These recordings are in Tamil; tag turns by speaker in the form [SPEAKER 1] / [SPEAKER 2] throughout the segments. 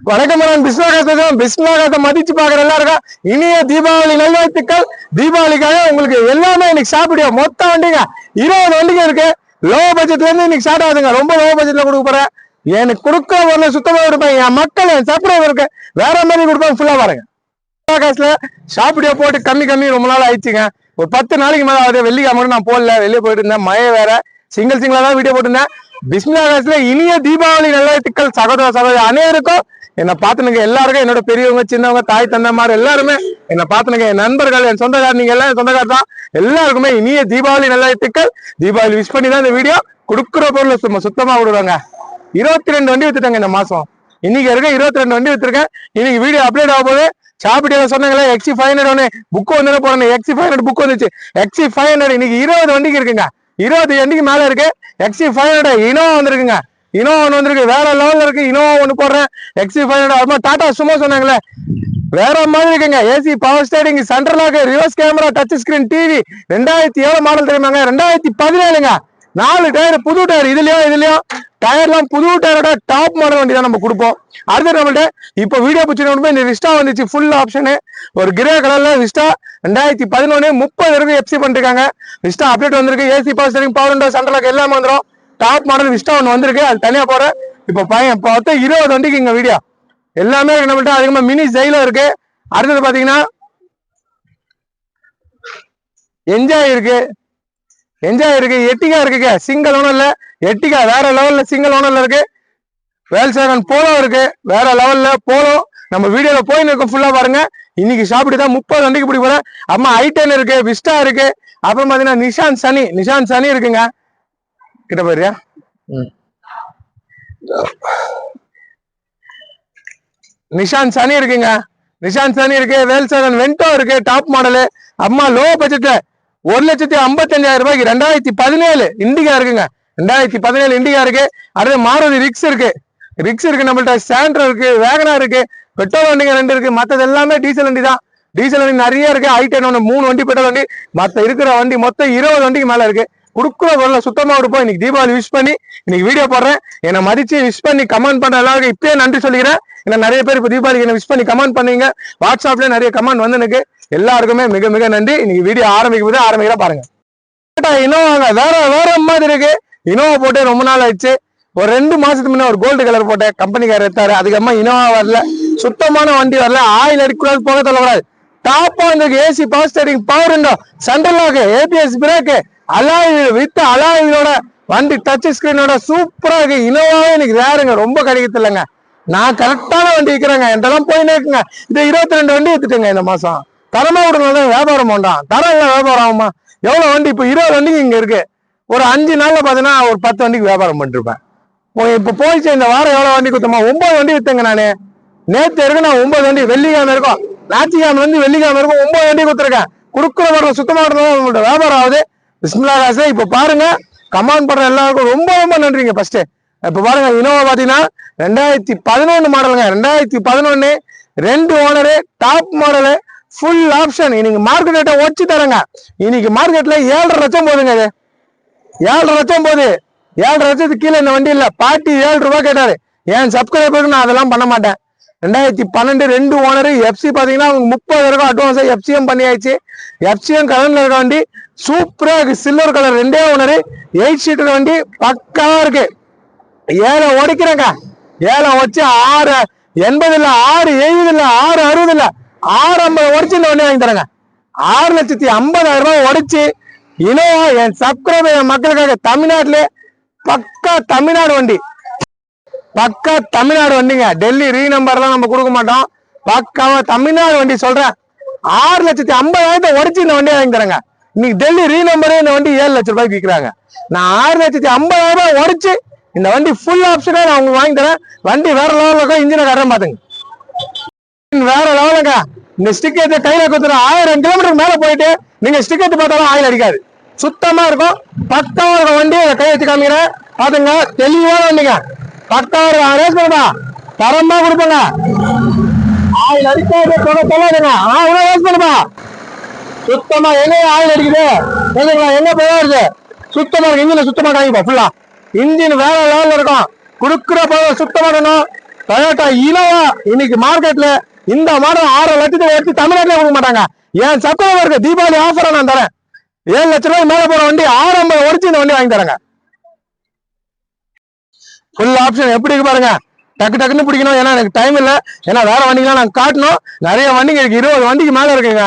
[SPEAKER 1] வணக்கம் நான் பிஸ்மில்லாஹ் மதிச்சு பாக்குற எல்லாருக்கும் இனிய தீபாவளி நல்வாழ்த்துக்கள். தீபாவளிக்காக உங்களுக்கு எல்லாமே இன்னைக்கு சாப்பிடுவோம். மொத்த வண்டிங்க 20 வண்டிங்க இருக்கு. லோ பட்ஜெட்ல இருந்து இன்னைக்கு ஸ்டார்ட் ஆகுதுங்க. ரொம்ப லோ பட்ஜெட்ல கொடுக்க போறேன். எனக்கு கொடுக்க ஒரு சுத்தமா இருப்பேன். என் மக்கள் என் சப்ஸ்கிரைபருக்கு வேற மாதிரி கொடுப்பேன். ஃபுல்லா பாருங்க. காசுல சாப்பிடியோ போட்டு கம்மி ரொம்ப நாள் ஆயிடுச்சுங்க. ஒரு 10 நாளைக்கு மேல ஆகுது. வெள்ளிக்கிழமை நான் போடல, வெளியே போயிட்டு இருந்தேன். மழை வேற, சிங்கிளா தான் வீடியோ போட்டிருந்தேன். பிஸ்மில்லாஹ் இனிய தீபாவளி நல்வாழ்த்துக்கள் சகோதர அனைவருக்கும். என்ன பாத்துனுங்க எல்லாருக்கும், என்னோட பெரியவங்க சின்னவங்க தாய் தந்தைமார் எல்லாருமே என்ன பாத்துனுங்க, என் நண்பர்கள் என் சொந்தக்காரர், நீங்க எல்லாம் சொந்தக்காரர் தான். எல்லாருக்குமே இனிய தீபாவளி நல்வாழ்த்துக்கள். தீபாவளி விஷ் பண்ணி தான் இந்த வீடியோ. கொடுக்குற பொருள் சுத்தமா விடுவாங்க. 22 வண்டி வித்துட்டாங்க இந்த மாசம். இன்னைக்கு இருக்க 22 வண்டி வித்துருக்கேன். இன்னைக்கு வீடியோ அப்டேட் ஆக போகுது. சாப்பிட்டு சொன்னாங்களே XC500 ஒண்ணு புக் வந்து போறேன். XC500 புக் வந்துச்சு. XC500 இன்னைக்கு 20 வண்டிக்கு இருக்குங்க. 20 வண்டிக்கு மேல இருக்கு. XC500 இனோவா வந்திருக்குங்க. இனோவா ஒன்று வந்திருக்கு. வேற லெவல்ல இருக்கு. இனோவா ஒண்ணு போடுறேன். XC500 டாடா சும்மா சொன்னாங்களே வேற மாதிரி இருக்குங்க. AC power steering, central lock, reverse camera, touch screen TV. 2007 model தெரியுமாங்க. 2017ங்க. 4 டயர் புது டயர். இதுலயும் டயர்லாம் புது டயரோட டாப் மாடல் வண்டி தான் நம்ம கொடுப்போம். அடுத்து நம்மள்ட்ட இப்போ வீடியோ பிடிச்சிருக்கோம். இந்த விஸ்டா வந்துச்சு. ஃபுல் ஆப்ஷனு ஒரு கிரே கலர்ல விஸ்டா 2011 30 வரைக்கும் எஃப்சி பண்ணிருக்காங்க. விஸ்டா அப்டேட் வந்திருக்கு. AC power steering, power window, central lock எல்லாமே வந்துடும். டாப் மாடல் விஸ்டா ஒன்று வந்திருக்கு. அது தனியா போறேன். இப்போ 20 வண்டிக்கு இங்க வீடியோ எல்லாமே நம்மள்ட்ட. அதிகமா மினி ஜெயிலும் இருக்கு. அடுத்தது பாத்தீங்கன்னா என்ஜாய் இருக்கு. எட்டிகா இருக்குங்க. சிங்கிள் ஓனர்ல எட்டிகா வேற லெவல்ல சிங்கிள் ஓனர்ல இருக்கு. வேல்சேகன் போலோ இருக்கு. வேற லெவல்ல போலோ நம்ம வீடியோல போயின்னு இருக்கும். ஃபுல்லா பாருங்க. இன்னைக்கு சாப்பிட்டு தான் 30 வண்டிக்கு பிடி போறேன். அம்மா I10 இருக்கு, விஸ்டா இருக்கு. அப்புறம் பாத்தீங்கன்னா நிஷான் சனி இருக்குங்க. கிட்ட போயிரியா? நிஷான் சனி இருக்குங்க. வேல்சேகன் வென்டோ இருக்கு. Top model. அம்மா லோ பட்ஜெட்ல 1,55,000 ரூபாய்க்கு 2017 இண்டிகா இருக்குங்க. 2017 இண்டிகா இருக்கு. அடுத்து மாருதி ரிக்ஸ் இருக்கு. நம்மள்ட்ட சாண்ட்ரோ இருக்கு, வேகனார் இருக்கு, பெட்ரோல் வண்டிங்க 2 இருக்கு. மற்றது எல்லாமே டீசல் வண்டி தான். டீசல் வண்டி நிறைய இருக்கு. I10 ஒன்று 3 வண்டி பெட்ரோல் வண்டி. மற்ற இருக்கிற வண்டி மொத்தம் 20 வண்டிக்கு மேல இருக்கு. கொடுக்குற பொருளை சுத்தமா கொடுப்போம். இன்னைக்கு தீபாவளி விஷ் பண்ணி இன்னைக்கு வீடியோ போடுறேன். என்னை மதிச்சு விஷ் பண்ணி கமெண்ட் பண்ற எல்லாருக்கும் இப்பயே நன்றி சொல்லிக்கிறேன். ஏன்னா நிறைய பேர் இப்போ தீபாவளிக்கு என்ன விஷ் பண்ணி கமெண்ட் பண்ணீங்க. வாட்ஸ்அப்ல நிறைய கமெண்ட் வந்து எனக்கு எல்லாருக்குமே மிக நன்றி. இன்னைக்கு வீடியோ ஆரம்பிக்கிற பாருங்க. இனோவாங்க வேற மாதிரி இருக்கு. இனோவா போட்டு ரொம்ப நாள் ஆயிடுச்சு. ஒரு 2 மாசத்துக்கு முன்ன ஒரு கோல்டு கலர் போட்டேன். கம்பெனிக்காரர் எடுத்தாரு. அதுக்கப்புறமா இனோவா வரல. சுத்தமான வண்டி வரல. ஆயில் அடிக்கூடாது, போக தள்ளக்கூடாது. டாப்பா வந்திருக்கு. AC power steering, power window, central lock, ABS brake, அலாயோட வண்டி டச் ஸ்கிரீனோட சூப்பரா இருக்கு. இனோவாவே இன்னைக்கு ரேருங்க. ரொம்ப கிடைக்கிறது இல்லைங்க. நான் கரெக்டான வண்டி விற்கிறேங்க. என்கிட்டலாம் போயின்னு இருக்குங்க. இது 22 வண்டி வித்துட்டுங்க இந்த மாசம். தரமா விடுறதுனால வியாபாரம் பண்ணான். தரம் இல்லை வியாபாரம் ஆகுமா? எவ்வளவு வண்டி இப்போ 20 வண்டிக்கு இங்க இருக்கு. ஒரு 5 நாள்ல பாத்தீங்கன்னா ஒரு 10 வண்டிக்கு வியாபாரம் பண்ணிருப்பேன். இப்ப போயிடுச்சு. இந்த வாரம் எவ்வளவு வண்டி குத்தமா? 9 வண்டி வித்தங்க நானு. நேத்து இருக்கு நான் 9 வண்டி. வெள்ளிக்கிழமை இருக்கும், ஞாயிற்றுக்கிழமை இருந்து வெள்ளிக்கிழமை இருக்கும். 9 வண்டி கொடுத்துருக்கேன். கொடுக்குற வரல சுத்தமா உங்கள்ட்ட வியாபாரம் ஆகுது. பிஸ்மில்லாஹ். இப்ப பாருங்க, கமெண்ட் பண்ற எல்லாருக்கும் ரொம்ப நன்றிங்க. ஃபர்ஸ்ட் இப்ப பாருங்க, இனோவா பாத்தீங்கன்னா 2011 மாடலுங்க. 2011 2 owner, top model, full option. இன்னைக்கு மார்க்கெட் ரேட்டை வச்சு தரங்க. இன்னைக்கு மார்க்கெட்ல 7.5 லட்சம் போதுங்க. அது 7.5 லட்சம் போகுது. 7.5 லட்சத்துக்கு கீழே இந்த வண்டி இல்ல. பாட்டி 7 ரூபாய் கேட்டாரு. ஏன் சப்ஸ்கிரைபருக்கு நான் அதெல்லாம் பண்ண மாட்டேன். 2012 2 ஓனரு. எஃப்சி பாத்தீங்கன்னா 30 வரைக்கும் அட்வான்ஸா எஃப்சிஎம் பண்ணியாச்சு. எஃப்சிஎம் கலர்ல இருக்க வண்டி சூப்பரா இருக்கு. Silver colour 2 owner. 8 சீட்டர் வண்டி பக்காவா இருக்கு. 7 உடைக்கிறேங்க. 7 வச்சு 680 இல்ல, 670 இல்ல, 660 இல்ல, 650 உடைச்சு இந்த வண்டி வாங்கி தரேங்க. 6,50,000 ரூபாய் உடைச்சு இனோவா என் சப்ஸ்கிரைபர் மக்களுக்காக தமிழ்நாட்டிலே பக்கா தமிழ்நாடு வண்டிங்க. டெல்லி ரீநம்பர்லாம் நம்ம கொடுக்க மாட்டோம். பக்காவா தமிழ்நாடு வண்டி சொல்றேன். 6,50,000 உடைச்சு இந்த வண்டியை வாங்கி தரேங்க. இன்னைக்கு டெல்லி ரீநம்பரே இந்த வண்டி 7 லட்சம் ரூபாய்க்கு விற்கிறாங்க. நான் 6,50,000 உடைச்சு இந்த வண்டி ஃபுல் ஆப்ஷனே நான் உங்களுக்கு வாங்கி தரேன். வண்டி வேற லெவலுக்கு இருக்கும். இன்ஜினை கரெக்டாக பாத்துங்க. வேற லெவலுங்க. இந்த ஸ்டிக்கர் கையில கொடுத்துரும். 1000 கிலோமீட்டர் மேல போயிட்டு நீங்க ஸ்டிக்கர் பார்த்தாலும் ஆயில் அடிக்காது. சுத்தமா இருக்கும். பக்காவா இருக்கும் வண்டி. கை வச்சு காமிக்கிறேன் பாத்துங்க. தெளிவான வண்டிங்க. பக்காவா இருக்கும். ரேஸ் பண்ணுப்பா, தரமா கொடுப்பங்க. ஆயில் அடிக்காது, சொல்லாதுங்க. ரேஸ் பண்ணுப்பா. சுத்தமா எங்க ஆயில் அடிக்குது எங்க போயிடுது. சுத்தமா இருக்கு. இன்ஜின் சுத்தமா காமிப்பா. ஃபுல்லா இன்ஜின் வேற லெவல்ல இருக்கும். குடுக்குற போது சுத்தமா இருக்கணும். டொயோட்டா இனோவா இன்னைக்கு மார்க்கெட்ல இந்த மாடல் 6 லட்சத்துக்கு எடுத்து தமிழ்நாட்டிலே கொடுக்க மாட்டாங்க. என் சப்ஸ்கிரைபருக்கு தீபாவளி ஆஃபரா நான் தரேன். 7 லட்சம் ரூபாய் மேல போற வண்டி 650 உடச்சு இந்த வண்டி வாங்கி தரேங்க. ஃபுல் ஆப்ஷன் எப்படி இருக்கு பாருங்க. டக்கு டக்குன்னு பிடிக்கணும், ஏன்னா எனக்கு டைம் இல்லை. ஏன்னா வேற வண்டிங்கெல்லாம் நான் காட்டணும். நிறைய வண்டிங்க இருக்கு, 20 வண்டிக்கு மேல இருக்குங்க.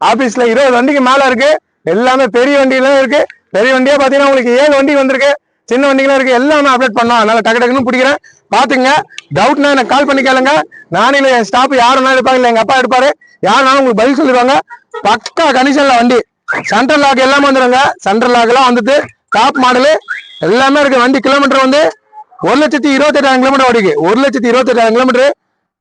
[SPEAKER 1] ஆபீஸ்ல 20 வண்டிக்கு மேல இருக்கு. எல்லாமே பெரிய வண்டியெல்லாம் இருக்கு. பெரிய வண்டியா பாத்தீங்கன்னா உங்களுக்கு 7 வண்டி வந்திருக்கு. சின்ன வண்டிகளும் இருக்கு. எல்லாமே அப்டேட் பண்ணோம். அதனால டக்கு டக்குன்னு பிடிக்கிறேன். பாத்துங்க. டவுட்னா எனக்கு கால் பண்ணி கேளுங்க. நானும் இல்லை, என் ஸ்டாப் யாருன்னா இருப்பாங்க, இல்லை எங்க அப்பா இருப்பாரு. யாருனாலும் உங்களுக்கு பதில் சொல்லிடுவாங்க. பக்கா கண்டிஷன்ல வண்டி. சென்ட்ரல் லாக் எல்லாமே வந்துருங்க. சென்ட்ரல் லாக் எல்லாம் வந்துட்டு டாப் மாடலு எல்லாமே இருக்கு. வண்டி கிலோமீட்டர் வந்து 1,28,000 கிலோமீட்டர் ஓடிக்கு. 1,28,000 கிலோமீட்டர்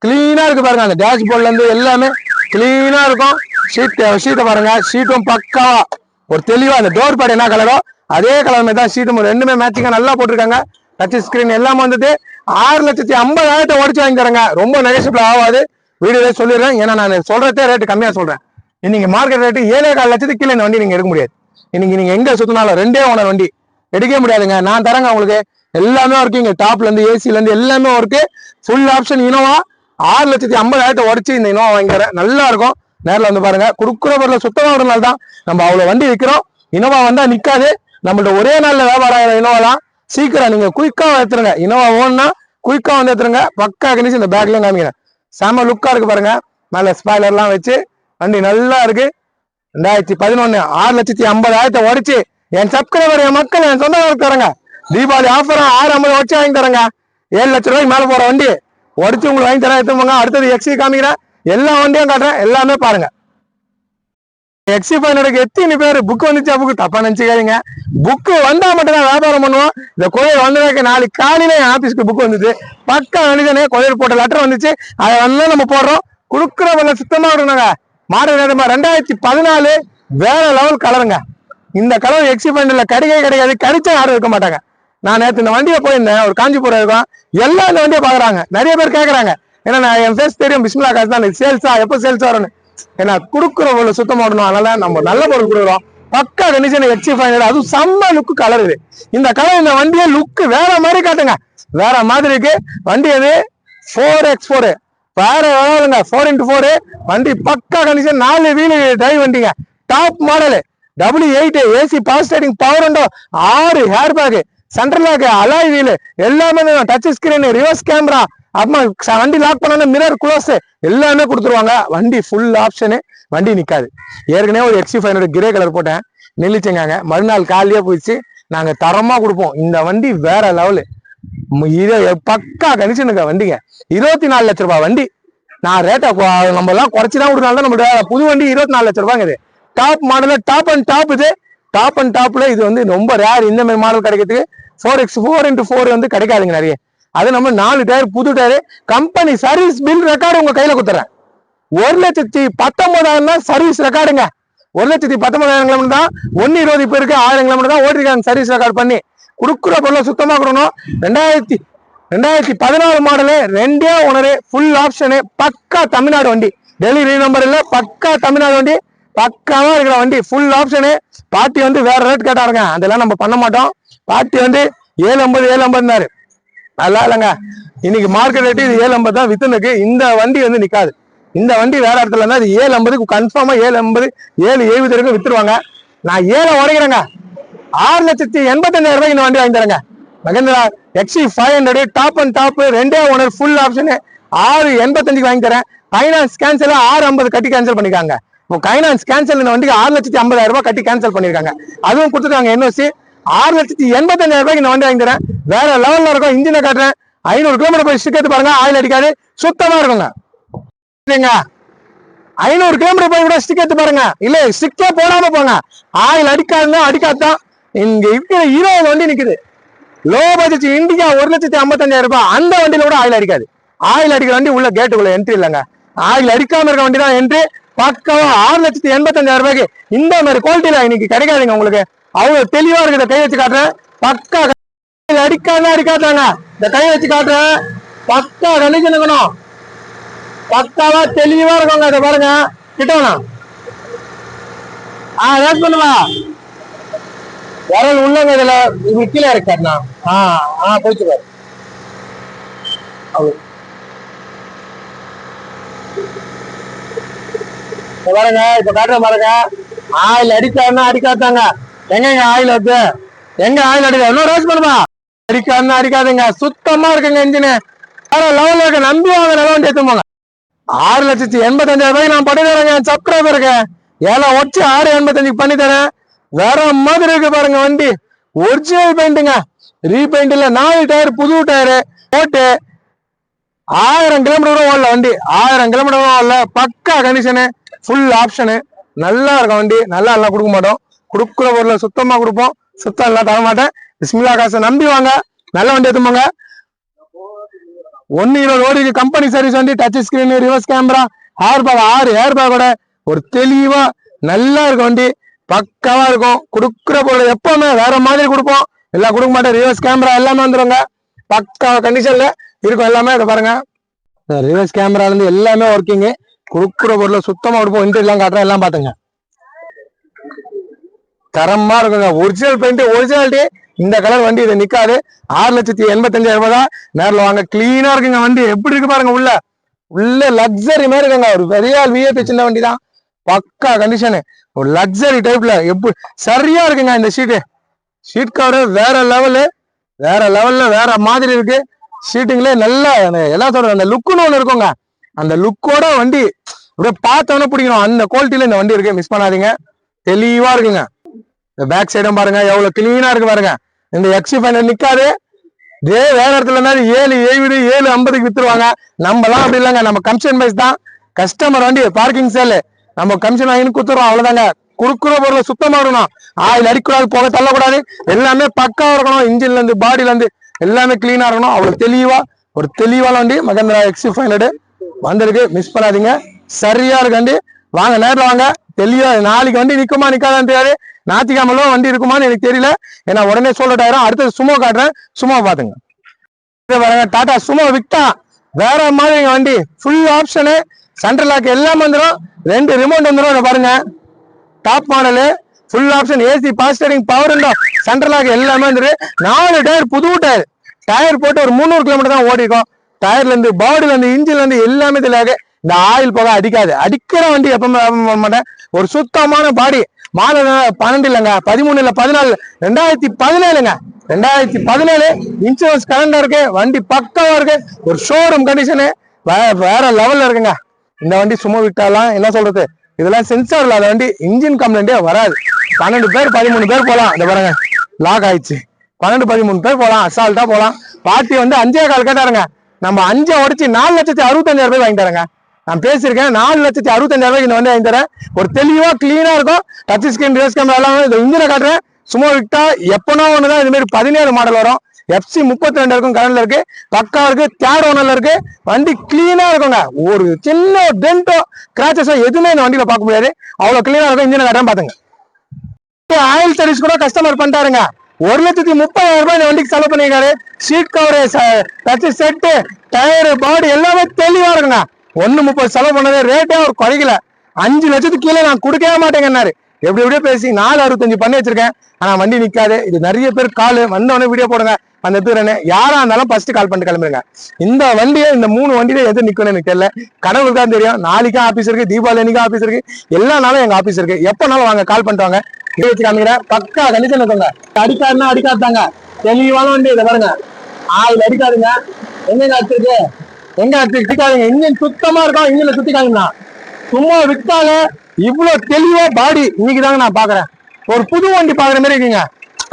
[SPEAKER 1] கிளீனா இருக்கு பாருங்க. அந்த டேஷ்போர்ட்ல இருந்து எல்லாமே கிளீனா இருக்கும். ஷீட்டை பாருங்க. ஷீட்டும் பக்காவா ஒரு தெளிவா, அந்த டோர் பேட் என்ன கலரோ அதே கலர் மாதிரி தான் ஷீட்டும் ரெண்டுமே மேட்சிங்கா நல்லா போட்டிருக்காங்க. டச் ஸ்கிரீன் எல்லாம் வந்துட்டு 6,50,000 உடச்சு வாங்கி தரேங்க. ரொம்ப நெகோஷியபிள் ஆகாது. வீடியோல சொல்லிடுறேன். ஏன்னா நான் சொல்றதே ரேட்டு கம்மியா சொல்றேன். இன்னைக்கு மார்க்கெட் ரேட்டு 7,4 லட்சத்துக்கு கீழே இந்த வண்டி நீங்க எடுக்க முடியாது. இன்னைக்கு நீங்க எங்க சுத்தினாலும் 2 ஓனர் வண்டி எடுக்க முடியாதுங்க. நான் தரேங்க உங்களுக்கு. எல்லாமே இருக்கு. இங்க டாப்ல இருந்து ஏசில இருந்து எல்லாமே இருக்கு. ஃபுல் ஆப்ஷன் இனோவா 6,50,000 உடச்சு இந்த இனோவா வாங்கி தரேன். நல்லா இருக்கும். நேரில் வந்து பாருங்க. குடுக்குற பொருள் சுத்தமா ஒரு நாள் தான் நம்ம அவ்வளவு வண்டி விற்கிறோம். இனோவா வந்தா நிக்காது. நம்மள்ட்ட ஒரே நாள்ல வியாபாரம் ஆகிற இனோவாலாம் சீக்கிரம் நீங்க குயிக்கா எடுத்துருங்க. இனோவா ஓன்னா குயிக்கா வந்து எடுத்துருங்க. பக்கா கணிச்சு இந்த பேக்லயும் காமிக்கிறேன். செம லுக்கா இருக்கு பாருங்க. மேல ஸ்பாய்லர் எல்லாம் வச்சு வண்டி நல்லா இருக்கு. 2011 6,50,000 உடச்சு என் சப்ஸ்கிரைபர், என் மக்கள், என் சொந்தக்காரருக்கு தரங்க. தீபாவளி ஆஃபரா 650 உடச்சு வாங்கி தரங்க. 7 லட்சம் ரூபாய்க்கு மேல போற வண்டி உடச்சு உங்களுக்கு வாங்கி தரேன். எடுத்துங்க. அடுத்தது எக்ஸி காமிக்கிறேன். எல்லா வண்டியும் காட்டுறேன். எல்லாமே பாருங்க. எக்ஸி பையனுக்கு எத்தனை பேர் புக் வந்துச்சா? புக்கு தப்பா நினைச்சுக்காதீங்க. புக்கு வந்தா மட்டும் தான் வியாபாரம் பண்ணுவோம். இந்த கோயில் வந்ததுக்கு நாளைக்கு காலையில என் ஆபீஸ்க்கு புக் வந்துச்சு. பக்கா நினைச்சனே கோயில் போட்ட லெட்டர் வந்துச்சு. அதை வந்து நம்ம போடுறோம். குடுக்குற வரல சுத்தமா விடுனாங்க. மாடல் 2014 வேற லெவல் கலருங்க. இந்த கலர் எக்ஸி பையன்ல கிடைக்காது. கிடைச்சா யாரும் இருக்க மாட்டாங்க. நான் நேற்று இந்த வண்டியை போயிருந்தேன். ஒரு காஞ்சிபுரம் இருக்கும். எல்லாம் இந்த வண்டியை பாக்குறாங்க. நிறைய பேர் கேட்கறாங்க. ஏன்னா நான் என் ஃபேஸ் தெரியும். பிஸ்மிலா காசு தான் சேல்ஸா, எப்போ சேல்ஸ் வரும்னு. ஏன்னா குடுக்குற பொருள் சுத்தமா விடணும். அதனால நம்ம நல்ல பொருள் கொடுக்குறோம். பக்கா கண்டிஷன் எக்ஸி ஃபைனல். அதுவும் செம்ம லுக்கு கலர் இது. இந்த கலர் இந்த வண்டியை லுக்கு வேற மாதிரி காட்டுங்க. வேற மாதிரி இருக்கு வண்டி. அது 4x4 வேற வேறாங்க. 4x4 வண்டி பக்கா கண்டிஷன். 4 வீலு டிரைவ் வண்டிங்க. Top model W8 AC power steering power window 6 airbag central lock alloy wheel எல்லாமே டச் ஸ்கிரீன் ரிவர்ஸ் கேமரா. அம்மா வண்டி லாக் பண்ண மிரர் க்ளோஸ் எல்லாமே கொடுத்துருவாங்க. வண்டி ஃபுல் ஆப்ஷனு. வண்டி நிக்காது. ஏற்கனவே ஒரு எக்ஸி 500 கிரே கலர் போட்டேன், நில்லிச்சுங்க. மறுநாள் காலையே போயிடுச்சு. நாங்க தரமா கொடுப்போம். இந்த வண்டி வேற லெவலு. பக்கா கண்டிஷனுங்க வண்டிங்க. 24 லட்சம் ரூபாய் வண்டி. நான் ரேட்டை நம்ம எல்லாம் குறைச்சிதான் கொடுக்கனால தான் நம்ம புது வண்டி 24 லட்சம் ரூபாங்க. Top Madala top and top. இது டாப் அண்ட் டாப்ல இது வந்து ரொம்ப ரேர். இந்த மாதிரி மாடல் கிடைக்கிறதுக்கு 4x4 வந்து கிடைக்காதுங்க நிறைய. அது நம்ம 4 டயர் புது tyre. Company service bill record உங்க கையில கொடுத்துறேன். 1,19,000 தான் சர்வீஸ் ரெக்கார்டுங்க. 1,19,000 கிலோமீட்டர் தான். 1,20 இப்ப இருக்கு. 1000 கிலோமீட்டர் தான் ஓட்டிருக்காங்க சர்வீஸ் ரெக்கார்ட் பண்ணி. குடுக்குற பொருளை சுத்தமா கொடுக்கணும். 2014 மாடலு 2 ஓனரு ஃபுல் ஆப்ஷனு. பக்கா தமிழ்நாடு வண்டி. டெல்லி ரீநம்பர் இல்ல. பக்கா தமிழ்நாடு வண்டி. பக்காவா இருக்கிற வண்டி. Full option. பார்ட்டி வந்து வேற ரேட் கேட்டாருங்க. அதெல்லாம் நம்ம பண்ண மாட்டோம். பார்ட்டி வந்து 750 நல்லா இல்லைங்க. இன்னைக்கு மார்க்கெட் ரேட்டு இது 750 தான் வித்துனுக்கு. இந்த வண்டி வந்து நிக்காது. இந்த வண்டி வேற இடத்துல இருந்தா இது 750 கன்ஃபார்மா 750 770 வரைக்கும் வித்துருவாங்க. நான் 7 உடைக்கிறேங்க. 6,85,000 ரூபாய்க்கு இந்த வண்டி வாங்கி தரேங்க. மகேந்திரா எக்ஸி 500 top and top 2 owner full option 6,85 வாங்கி தரேன். ஃபைனான்ஸ் கேன்சல் 6,50 கட்டி கேன்சல் பண்ணிருக்காங்க. இப்போ ஃபைனான்ஸ் கேன்சல் இந்த வண்டிக்கு 6,50,000 ரூபாய் கட்டி கேன்சல் பண்ணிருக்காங்க. அதுவும் கொடுத்துருக்காங்க. என்ஓசி 6,85,000 ரூபாய்க்கு இந்த வண்டி வாங்கி தரேன். வேற லெவல்ல இருக்கும். இன்ஜினை காட்டுறேன். 500 கிலோமீட்டர் போய் ஸ்டிக் எடுத்து பாருங்க. ஆயில் அடிக்காது. சுத்தமா இருக்குங்க. 500 கிலோமீட்டர் போய் கூட ஸ்டிக் எடுத்து பாருங்க. இல்ல ஸ்டிக்கே போடாம போங்க. ஆயில் அடிக்காதுன்னா அடிக்காதான். இங்க இருக்கிற 20 வண்டி நிக்குது. லோ பட்ஜெட் இண்டிகா 1,55,000 ரூபாய். அந்த வண்டியில கூட ஆயில் அடிக்காது. ஆயில் அடிக்கிற வண்டி உள்ள கேட்டுக்குள்ள என்ட்ரி இல்லைங்க. ஆயில் அடிக்காம இருக்க வண்டி தான் என்ட்ரி. பக்காவா 6,85,000 ரூபாய்க்கு இந்த மாதிரி குவாலிட்டியில இன்னைக்கு கிடைக்காதுங்க உங்களுக்கு. அவ்வளவு தெளிவா இருக்குது. கை வச்சு காட்டுறேன். பக்கா அடிக்காதாங்க. இந்த கை வச்சு காட்டுறேன். பக்கா கண்டிஷன் இருக்கணும். பக்காவா தெளிவா இருக்குங்க. இதை பாருங்க. கிட்டவனா ரேட் பண்ணுவா விரல் உள்ளங்க. இதுல இது கீழே இருக்காருண்ணா. போயிட்டு பாரு. பாருங்க இப்ப காட்டுற பாருங்க, ஆயில் அடிக்காருன்னா அடிக்காதாங்க. எங்க ஆயில் வருது, எங்க ஆயில் அடிக்க இன்னும் ரோஸ் பண்ணுமா, அடிக்காருன்னா அடிக்காதுங்க. சுத்தமா இருக்குங்க இன்ஜின், வேற லெவல்ல இருக்கு. நம்பி வாங்க, நல்ல வண்டி எடுத்துவாங்க. 6,85,000 நான் பண்ணி தரேங்க. சப்ஸ்கிரைபருக்கு ஏழை வச்சு 6,85 பண்ணி தரேன். வேற மாதிரி இருக்கு பாருங்க வண்டி, ஒரிஜினல் பெயிண்ட்டுங்க, ரீபெயிண்ட் இல்ல. 4 டயர் புது டயரு போட்டு 1000 கிலோமீட்டர் ஓடல வண்டி, 1000 கிலோமீட்டர் ஓடல. பக்கா கண்டிஷனு, ஃபுல் ஆப்ஷனு, நல்லா இருக்கும் வண்டி. நல்லா எல்லாம் கொடுக்க மாட்டோம், கொடுக்குற பொருளை சுத்தமா கொடுப்போம், சுத்தம் எல்லாம் தர மாட்டேன். பிஸ்மில்லா காசை நம்பி வாங்க, நல்ல வண்டி எடுத்துமாங்க. 120 ஓடிக்கு கம்பெனி சர்வீஸ் வண்டி, டச் ஸ்கிரீன், ரிவர்ஸ் கேமரா, 6 ஏர் பேக்கோட ஒரு தெளிவா நல்லா இருக்கும் வண்டி, பக்காவா இருக்கும். கொடுக்குற பொருள் எப்பவுமே வேற மாதிரி கொடுப்போம், எல்லாம் கொடுக்க மாட்டேன். ரிவர்ஸ் கேமரா எல்லாமே வந்துருங்க, பக்கா கண்டிஷன்ல இருக்கும் எல்லாமே. இதை பாருங்க, ரிவர்ஸ் கேமரால இருந்து எல்லாமே ஒர்க்கிங். கொடுக்குற பொருளை சுத்தமா கொடுப்போம். இன்டர் எல்லாம் காட்டுறேன், எல்லாம் பாத்துங்க. தரமா இருக்குங்க, ஒரிஜினல் பெயிண்ட், ஒரிஜினாலிட்டி. இந்த கலர் வண்டி இது நிக்காது. 6,85,000 தான். நேரில் வாங்க, கிளீனா இருக்குங்க வண்டி. எப்படி இருக்கு பாருங்க, உள்ள லக்ஸரி மாதிரி இருக்குங்க. ஒரு பெரிய விஐபி சின்ன வண்டி தான், பக்கா கண்டிஷனு, ஒரு லக்ஸரி டைப்ல. எப்படி சரியா இருக்குங்க இந்த ஷீட் கவர், வேற லெவலு, வேற மாதிரி இருக்கு. ஷீட்டிங்ல நல்லா எல்லாம் சொல்றது, அந்த லுக்குன்னு ஒண்ணு இருக்குங்க. அந்த லுக்கோட வண்டி அப்படியே பார்த்தவொன்னே பிடிக்கணும், அந்த குவாலிட்டியில இந்த வண்டி இருக்கு. மிஸ் பண்ணாதீங்க, தெளிவா இருக்குங்க. பேக் சைடும் பாருங்க எவ்வளவு கிளீனா இருக்கு பாருங்க. இந்த XC5 நிக்காது. இதே வேற இடத்துல இருந்தாலும் 7,70 7,50 வித்துருவாங்க. நம்மலாம் அப்படி இல்லைங்க, நம்ம கமிஷன் பைஸ் தான். கஸ்டமர் வண்டி பார்க்கிங் சேல், நம்ம கமிஷன் வாங்கி குத்துறோம், அவ்வளவுதாங்க. குடுக்குற பொருளை சுத்தமா இருக்கணும், ஆயில் அடிக்கூடாது, போக தள்ளக்கூடாது, எல்லாமே பக்காவா இருக்கணும். இன்ஜின்ல இருந்து பாடியில இருந்து எல்லாமே கிளீனா இருக்கணும். அவ்வளவு தெளிவா, ஒரு தெளிவான வண்டி மகேந்திரா XC500 வந்திருக்கு. மிஸ் பண்ணாதீங்க, சரியா இருக்கு வண்டி. வாங்க, நேரில் வாங்க, தெளிவா. நாளைக்கு வண்டி நிக்குமா நிக்காதான்னு தெரியாது, ஞாயிற்றுக்கிழமை வண்டி இருக்குமான்னு எனக்கு தெரியல. ஏன்னா உடனே சோல்ட் ஆயிரும். அடுத்தது சுமோ காட்டுறேன், சுமோ பாத்துங்க. பாருங்க, டாடா சுமோ விக்டா, வேற மாதிரி வண்டி, ஃபுல் ஆப்ஷனு, சென்ட்ரல் லாக் எல்லாம் வந்துடும், 2 ரிமோட் வந்துடும். பாருங்க, top model, full option, AC, power steering, power window, central lock எல்லாமே வந்துரு. 4 டயர் புது டயர் போட்டு ஒரு 300 கிலோமீட்டர் தான் ஓடி இருக்கும். டயர்ல இருந்து, பாடியில இருந்து, இன்ஜின்ல இருந்து எல்லாமே தெரியல. இந்த ஆயில் போக அடிக்காது, அடிக்கிற வண்டி எப்பவுமே மாட்டேன். ஒரு சுத்தமான பாடி. மாடல் 12 இல்லைங்க, 13 இல்ல 14, 2017ங்க, 2017. இன்சூரன்ஸ் கரண்டா இருக்கு, வண்டி பக்காவா இருக்கு, ஒரு ஷோரூம் கண்டிஷனு, வேற லெவல்ல இருக்குங்க. இந்த வண்டி சும்மா விட்டாலாம் என்ன சொல்றது, இதெல்லாம் சென்சார் இல்லாத வண்டி, இன்ஜின் கம்ப்ளைண்டே வராது. 12 பேர் 13 பேர் போலாம். இந்த பாருங்க, லாக் ஆயிடுச்சு. 12 13 பேர் போலாம், அசால்ட்டா போலாம். பார்ட்டி வந்து 5,4 கேட்டாருங்க, நம்ம 5 உடச்சு 4,65,000 வாங்கி தரேங்க. நான் பேசியிருக்கேன், 4,65,000 இந்த வண்டி வாங்கி தரேன். ஒரு தெளிவா கிளீனா இருக்கும், டச் ஸ்கிரீன், ரிவர்ஸ் கேமரா எல்லாமே. இந்த இன்ஜினை காட்டுறேன், சும்மா விட்டா எப்பனா ஒண்ணுதான் இது மாதிரி 17 மாடல் வரும். FC 32 இருக்கும், கரண்ட்ல இருக்கு, பக்கா இருக்கு, தேர்ட் ஓனர்ல இருக்கு. வண்டி கிளீனா இருக்குங்க, ஒரு சின்ன டென்ட்டோ கிராச்சஸோ எதுவுமே இந்த வண்டியில பார்க்க முடியாது, அவ்வளவு கிளீனா இருக்கும். இன்ஜினை காட்டுறேன் பாத்துங்க. ஆயில் சர்வீஸ் கூட கஸ்டமர் பண்ணிட்டாருங்க. 1,30,000 இந்த வண்டிக்கு செலவு பண்ணிருக்காரு. Seat cover, touch set, tyre, body எல்லாமே தெளிவா இருக்குங்க. 1,30,000 செலவு பண்ணதே ரேட்டே அவர் குறைக்கல. 5 லட்சத்துக்கு கீழே நான் கொடுக்கவே மாட்டேங்கன்னாரு. எப்படியோ பேசி 4,65 பண்ணி வச்சிருக்கேன். ஆனா வண்டி நிக்காது. இது நிறைய பேர் கால் வந்தவொடனே வீடியோ போடுங்க, அந்த எடுத்துறேன்னு. யாரா இருந்தாலும் ஃபர்ஸ்ட் கால் பண்ணிட்டு கிளம்புங்க. இந்த வண்டியை, இந்த 3 வண்டியில எது நிக்கணும்னு எனக்கு தெரியல, கடவுளுக்கு தான் தெரியும். நாளைக்கும் ஆபீஸ் இருக்கு, தீபாவளி அன்னைக்கும் ஆபீஸ் இருக்கு, எல்லா நாளும் எங்க ஆபீஸ் இருக்கு. எப்பனாலும் வாங்க, கால் பண்ணிட்டு வாங்க. வச்சு காமிக்கிறேன், பக்கா கண்டிஷன் இருக்குங்க. அடிக்காதுன்னா அடிக்காதாங்க, தெளிவான வண்டி. இதை பாருங்க, ஆயில் அடிக்காதுங்க. எங்க அடிச்சிருக்கு, எங்க அடிக்காதுங்க. இன்ஜின் சுத்தமா இருக்கும், இன்ஜின்ல சுத்தி காமிங்க. சும்மா விட்டாங்க, இவ்வளவு தெளிவா பாடி இன்னைக்கு தாங்க நான் பாக்குறேன். ஒரு புது வண்டி பாக்குற மாதிரி இருக்குங்க.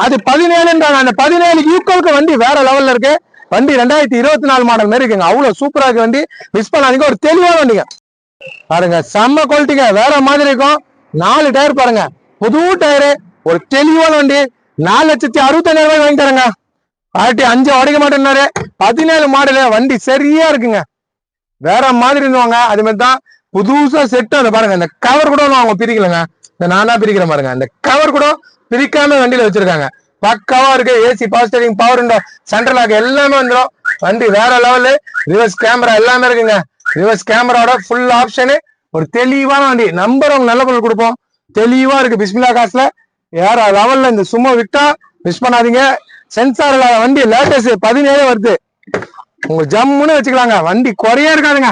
[SPEAKER 1] அது 17ன்றாங்க, அந்த 17 ஈக்குவலுக்கு வண்டி வேற லெவல்ல இருக்கு. வண்டி 2024 மாடல் மாதிரி இருக்குங்க, அவ்வளவு சூப்பரா இருக்கு வண்டி. மிஸ் பண்ணாதீங்க, ஒரு தெளிவான வண்டிங்க. பாருங்க, செம்ம குவாலிட்டிங்க, வேற மாதிரி இருக்கும். 4 டயர் பாருங்க, புது டயரு, ஒரு தெளிவான வண்டி. 4,65,000 வாங்கி தரேங்க. 5 உடைக்க மாட்டேன்னாரு. 17 மாடலு வண்டி சரியா இருக்குங்க, வேற மாதிரி இருந்துவாங்க. அது மாதிரி தான் புதுசா செட்டு. அதை பாருங்க, இந்த கவர் கூட அவங்க பிரிக்கலங்க, இந்த நானா பிரிக்கிற பாருங்க, இந்த கவர் கூட பிரிக்காம வண்டியில வச்சிருக்காங்க. பக்காவா இருக்கு. AC, power steering, power window, central lock எல்லாமே வந்துடும். வண்டி வேற லெவலு. ரிவர்ஸ் கேமரா எல்லாமே இருக்குங்க. ரிவர்ஸ் கேமராவோட ஃபுல் ஆப்ஷனு, ஒரு தெளிவான வண்டி. நம்பர் நல்ல பொருள் கொடுப்போம், தெளிவா இருக்கு. பிஸ்மில்லா காசுல வேற லெவல்ல இந்த சும்மா விட்டா மிஸ் பண்ணாதீங்க. சென்சார் இல்லாத வண்டி, லேட்டஸ்ட் 17 வருது. உங்க ஜம்முன்னு வச்சுக்கலாங்க, வண்டி குறையா இருக்காதுங்க.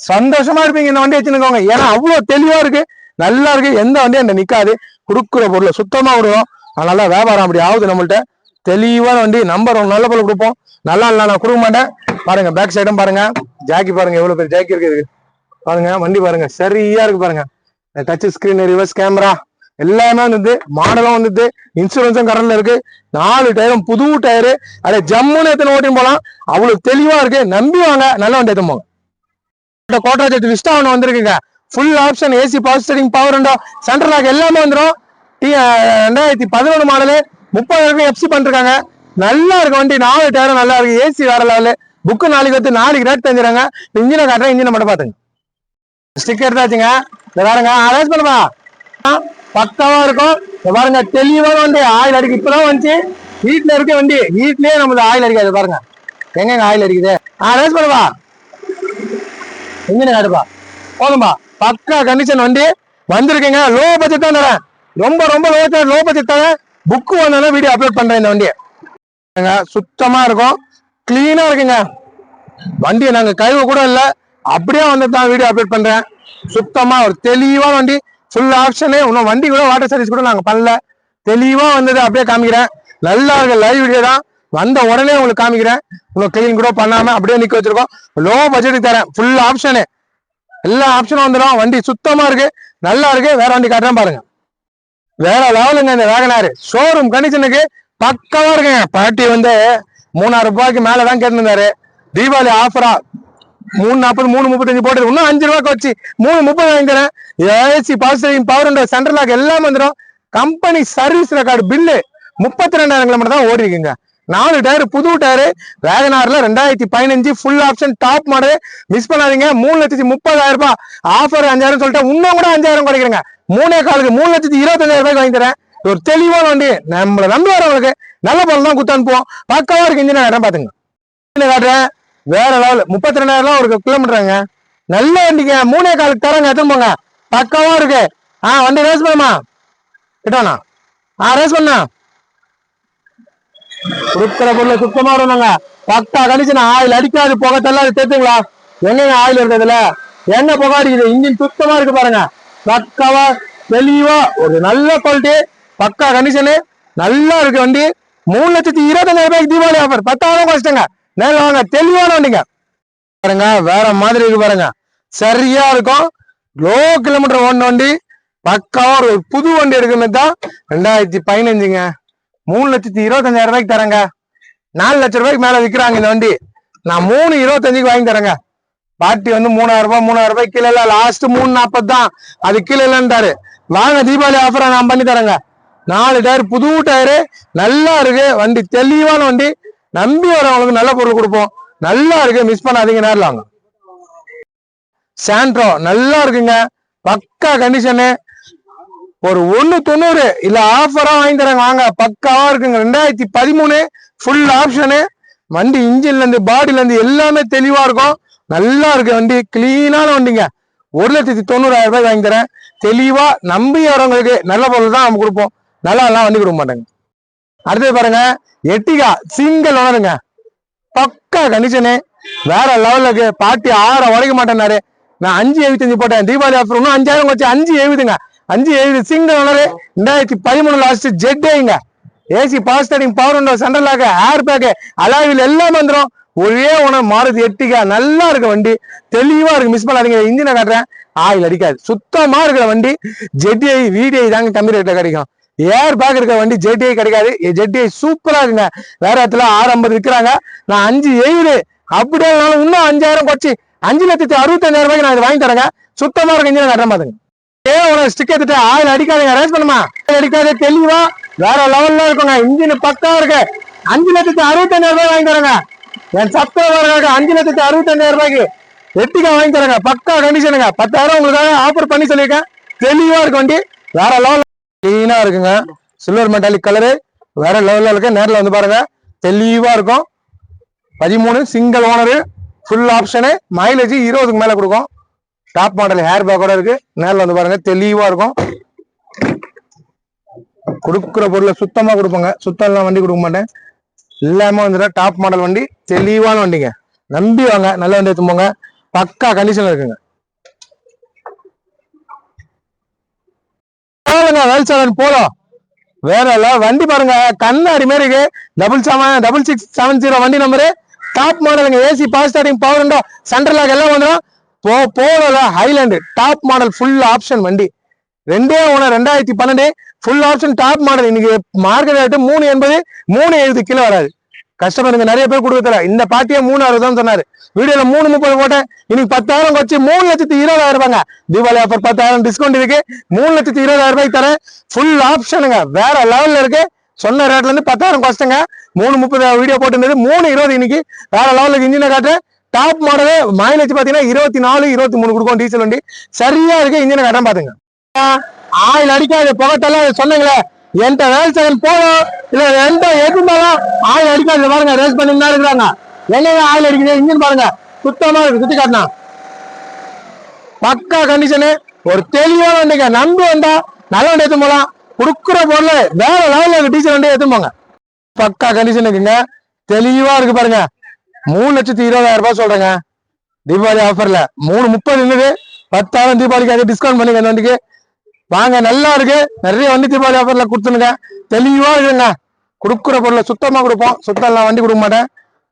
[SPEAKER 1] சந்தோஷமா இருப்பீங்க இந்த வண்டி வச்சுக்கோங்க. ஏன்னா அவ்வளவு தெளிவா இருக்கு, நல்லா இருக்கு. எந்த வண்டியும் அந்த நிக்காது. கொடுக்குற பொருளை சுத்தமா விடுவோம். அதனால வியாபாரம் அப்படி ஆகுது நம்மள்ட்ட. தெளிவான வண்டி, நம்பர் 1 நல்ல பொருள் கொடுப்போம். நல்லா இல்லை நான் கொடுக்க மாட்டேன். பாருங்க பேக் சைடும் பாருங்க, ஜாக்கி பாருங்க எவ்வளவு பேர் ஜாக்கி இருக்குது பாருங்க. வண்டி பாருங்க சரியா இருக்கு பாருங்க. டச் ஸ்கிரீன், ரிவர்ஸ் கேமரா எல்லாமே வந்துது. மாடலும் வந்துது, இன்சூரன்ஸும் கரண்ட்ல இருக்கு. 4 டயரும் புது டயரு. அப்படியே ஜம்முன்னு எத்தனை ஓட்டின்னு போலாம். அவ்வளவு தெளிவா இருக்கு. நம்பி வாங்க, நல்ல வண்டி எடுத்து போங்க. கோட்ராஜெட் விஸ்டா ஒன்று வந்திருக்குங்க. Full option, AC, power steering, power window, central lock எல்லாமே வந்துடும். 2011 மாடலு, 30,000 எஃப்சி பண்ணிருக்காங்க. நல்லா இருக்கு வண்டி. 4 டயரும் நல்லா இருக்கு. ஏசி வேற லெவலு. புக்கு நாளைக்கு வந்து நாளைக்கு ரேட் தெரிஞ்சிடறாங்க. இன்ஜினை காட்டுறேன், இன்ஜினை மட்டும் பாத்துங்க. ஸ்டிக்கர் எடுத்தாச்சுங்க. இதை பாருங்க, அரேஞ்ச் பண்ணுவா பக்காவா இருக்கும். பாருங்க தெளிவான வண்டி. ஆயில் அடிக்கு இப்பதான் வந்துச்சு. வீட்டுல இருக்க வண்டி, வீட்லயே நம்மளுக்கு ஆயில் அடிக்காது. பாருங்க எங்க ஆயில் அடிக்குது. அரேஞ்ச் பண்ணுவா, இன்ஜினை காட்டுப்பா, போதும்பா. பக்கா கண்டிஷன் வண்டி வந்திருக்கீங்க. லோ பட்ஜெட் தான் தரேன், ரொம்ப ரொம்ப லோ பட்ஜெட் தரேன். புக்கு வந்தாலும் வீடியோ அப்லோட் பண்றேன். இந்த வண்டியை சுத்தமா இருக்கும், கிளீனா இருக்குங்க. வண்டியை நாங்க கழுவ கூட இல்லை, அப்படியே வந்து தான் வீடியோ அப்லோட் பண்றேன். சுத்தமா ஒரு தெளிவான வண்டி, ஃபுல் ஆப்ஷனு. இன்னும் வண்டி கூட வாட்டர் சர்வீஸ் கூட நாங்க பண்ணல. தெளிவா வந்தது அப்படியே காமிக்கிறேன். நல்லா இருக்கு, லைவ் வீடியோ தான். வந்த உடனே உங்களுக்கு காமிக்கிறேன். இன்னும் கிளீன் கூட பண்ணாம அப்படியே நிக்க வச்சிருக்கோம். லோ பட்ஜெட்டுக்கு தரேன், ஃபுல் ஆப்ஷனு. எல்லா ஆப்ஷனும் வந்துடும். வண்டி சுத்தமா இருக்கு, நல்லா இருக்கு. வேற வண்டி காட்டுறேன் பாருங்க. வேற லெவலுங்க இந்த வேகனாரு. ஷோரூம் கண்டிஷனுக்கு பக்கவா இருக்குங்க. பாட்டி வந்து 3000 ரூபாய்க்கு மேலதான் கேட்டிருந்தாரு. தீபாவளி ஆஃபரா 340, 335 போட்டு இன்னும் 5 ரூபாய்க்கு வச்சு 330 வாங்கிக்கிறேன். AC, power window, central lock எல்லாம் வந்துடும். Company service record bill 32,000 kilometre தான் ஓடி இருக்குங்க. 4 டயர் புது டயரு. வேகனார்ல 2015 full option top model. Miss பண்ணாதீங்க. 3,30,000 ரூபாய் ஆஃபர். 5,000 சொல்லிட்டு இன்னும் கூட 5,000 குறைக்கிறேங்க. 3,4 3,25,000 ரூபாய்க்கு வாங்கிக்கிறேன். ஒரு தெளிவான வண்டி, நம்மளை நம்பி வரவங்களுக்கு நல்ல பொருள் தான் குத்து அனுப்புவோம். பக்காவா இருக்கு. இன்ஜினை காட்டுறேன் பாத்துங்க. காட்டுறேன் வேற லெவல். 32,000 ஒரு கிலோமீட்டருங்க. நல்ல வண்டிங்க. 3,4 தரங்க, எத்தனை போங்க. பக்காவா இருக்கு. வண்டி ரேஸ் பண்ணுமா கிட்டோண்ணா. ரேஸ் பண்ணா கொடுக்குற பொருளை சுத்தமா வருவாங்க. பக்கா கண்டிஷன். ஆயில் அடிக்காது, புகை தள்ளாது. தெரிஞ்சுங்களா எங்க ஆயில் இருக்கிறதுல என்ன புகை அடிக்குது. இன்ஜின் சுத்தமா இருக்கு பாருங்க. பக்காவா தெளிவா ஒரு நல்ல குவாலிட்டி, பக்கா கண்டிஷனு. நல்லா இருக்கு வண்டி. 3,25,000 ரூபாய்க்கு தீபாவளி ஆஃபர். 10,000 கஷ்டங்க. நேரில் வாங்க, தெளிவான வண்டிங்க பாருங்க. வேற மாதிரி இருக்கு பாருங்க, சரியா இருக்கும். லோ கிலோமீட்டர் ஓடின வண்டி, பக்காவா ஒரு புது வண்டி எடுக்கணும் தான். 2015ங்க. 3,25,000 ரூபாய்க்கு தரேங்க. 4 லட்சம் ரூபாய்க்கு மேல விற்கிறாங்க இந்த வண்டி. நான் 3,25,000 வாங்கி தரேங்க. பாட்டி வந்து 3,000 ரூபாய் கீழே இல்ல, லாஸ்ட் 3,40 தான். அது கீழே இல்லைன்றாரு. வாங்க, தீபாவளி ஆஃபரை நான் பண்ணி தரேங்க. 4 டயர் புது டயரு, நல்லா இருக்கு வண்டி. தெளிவான வண்டி, நம்பி வரவங்களுக்கு நல்ல பொருள் கொடுப்போம். நல்லா இருக்கு, மிஸ் பண்ணாதீங்க. நேரில் வாங்க. சாண்ட்ரோ நல்லா இருக்குங்க, பக்கா கண்டிஷனு. ஒரு 1,90 இல்ல ஆஃபரா வாங்கி தராங்க. வாங்க, பக்காவா இருக்குங்க. 2013 ஃபுல் ஆப்ஷனு. வண்டி இன்ஜின்ல இருந்து பாடியில இருந்து எல்லாமே தெளிவா இருக்கும். நல்லா இருக்கு வண்டி, கிளீனான வண்டிங்க. 1,90,000 ரூபாய் வாங்கி தரேன். தெளிவா நம்பி வரவங்களுக்கு நல்ல பொருள் தான் நம்ம கொடுப்போம். நல்லா எல்லாம் வண்டி கொடுக்க மாட்டாங்க. அடுத்தது பாருங்க, எட்டிகா சிங்கிள் ஓனருங்க. பக்கா கண்டிஷனு, வேற லெவலுக்கு. பாட்டி 6 உடைக்க மாட்டேன்னாரு. நான் 5,75 போட்டேன். தீபாவளி ஆஃபர் இன்னும் 5,000 வச்சு 5,70ங்க. 5,70 சிங்கிள் ஓனரு. 2013 லாஸ்ட் ஜெட்டேங்க. AC, power steering, power window, central lock, air bag, அலாயில் எல்லாம் வந்துடும். ஒரே ஓனர் மாருதி எட்டிகா. நல்லா இருக்கு வண்டி, தெளிவா இருக்கு, மிஸ் பண்ணாதீங்க. இன்ஜினை காட்டுறேன், ஆயில் அடிக்காது, சுத்தமா இருக்கிற வண்டி. ஜெட்டிஐ விடிஐ தாங்க கம்மி ரேட்ல கிடைக்கும். ஏர் பேக் இருக்கிற வண்டி ஜெட்டிஐ கிடைக்காது. ஜெட்டிஐ சூப்பரா இருக்குங்க. வேற இடத்துல 6,50 விற்கிறாங்க. நான் 5,70 அப்படியே இன்னும் 5,000 குறைச்சி 5,65,000 ரூபாய்க்கு நான் வாங்கி தரேங்க. சுத்தமா இருக்கு. இன்ஜினை காட்டுற மாதிரி ஸ்டிக் எடுத்துட்டு ஆயில் அடிக்காதுங்க. ரேஸ் பண்ணுமா, அடிக்காது, தெளிவா வேற லெவல்ல இருக்குங்க. இன்ஜின் பக்கா இருக்கு. 5,65,000 ரூபாய் வாங்கி தரேங்க. என் சப்ஸ்கிரைபர்களுக்கு 5,65,000 ரூபாய்க்கு எட்டிகா வாங்கி தரேங்க. பக்கா கண்டிஷனுங்க. 10,000 உங்களுக்காக ஆஃபர் பண்ணி சொல்லியிருக்கேன். தெளிவா இருக்கு வண்டி, வேற லெவல் கிளீனா இருக்குங்க. சில்வர் மெட்டாலிக் கலரு, வேற லெவல்ல இருக்கு. நேரில் வந்து பாருங்க, தெளிவா இருக்கும். 13 single owner, full option. Mileage 20க்கு மேல கொடுக்கும். டாப் மாடல் ஹேர் பேக்கோட இருக்கு. நேரில் வந்து பாருங்க, தெளிவா இருக்கும். கொடுக்குற பொருளை சுத்தமா கொடுப்போங்க. சுத்தம் எல்லாம் வண்டி கொடுக்க மாட்டேன். எல்லாமே வந்துடும். டாப் மாடல் வண்டி, தெளிவான வண்டிங்க. நம்பி வாங்க, நல்ல வண்டி எடுத்துப்போங்க. பக்கா கண்டிஷன்ல இருக்குங்க. போலோ வேற வண்டி பாருங்க, கண்ணாடி மாதிரி இருக்கு. 6670 வண்டி நம்பரு, டாப் மாடலுங்க. AC power starting power window central lock எல்லாம் வந்துடும். போலோல Highline top model full option வண்டி. 2012 ஃபுல் ஆப்ஷன் டாப் மாடல். இன்னைக்கு மார்க்கெட் ரேட்டு 380 370 கிலோ வராது. கஸ்டமருங்க நிறைய பேர் கொடுக்கல. இந்த பாட்டியே 360 தான் சொன்னாரு. வீடியோல 330 போட்டேன். இன்னைக்கு 10,000 வச்சு 3,20,000 ரூபாங்க. தீபாவளி ஆஃபர் 10,000 டிஸ்கவுண்ட் இருக்கு. 3,20,000 ரூபாய்க்கு தரேன். ஃபுல் ஆப்ஷனுங்க, வேற லெவல்ல இருக்கு. சொன்ன ரேட்ல இருந்து 10,000 கஷ்டங்க. 330 வீடியோ போட்டுருந்தது 320. இன்னைக்கு வேற லெவலுக்கு இன்ஜினை காட்டுறேன். டாப் மாடலு மைலேஜ் பாத்தீங்கன்னா 24 23 கொடுக்கும். டீசல் வண்டி சரியா இருக்கு. இன்ஜினை காட்டுறேன் பாத்துங்க. ஆயில் அடிக்காது, புகத்தெல்லாம் சொன்னீங்களே. என்கிட்ட வேல்சகன் போதும் இல்ல எந்த எதுனாலும் ஆயில் அடிக்காது. பாருங்க ரேஸ் பண்ணிட்டு இருக்கிறாங்க. எங்கேயும் ஆயில் அடிக்குது. இன்ஜின் பாருங்க சுத்தமா இருக்கு. சுத்தி காட்டினா பக்கா கண்டிஷனு. ஒரு தெளிவான வண்டிங்க. நம்பி வந்தா நல்ல வண்டி எடுத்து போலாம். கொடுக்குற பொருள் வேற லெவல்ல இருக்கு. டீசல் வண்டி எடுத்து போங்க. பக்கா கண்டிஷன் இருக்குங்க. தெளிவா இருக்கு பாருங்க. 3,20,000 ரூபாய் சொல்றேங்க. தீபாவளி ஆஃபர்ல 330 இருந்தது. 10,000 தீபாவளிக்காக டிஸ்கவுண்ட் பண்ணிக்க. அந்த வண்டிக்கு வாங்க, நல்லா இருக்கு. நிறைய வண்டி தீபாவளி ஆஃபர்ல கொடுத்துருங்க. தெளிவா இருக்குங்க. கொடுக்குற பொருளை சுத்தமா கொடுப்போம். சுத்தம் வண்டி கொடுக்க மாட்டேன்.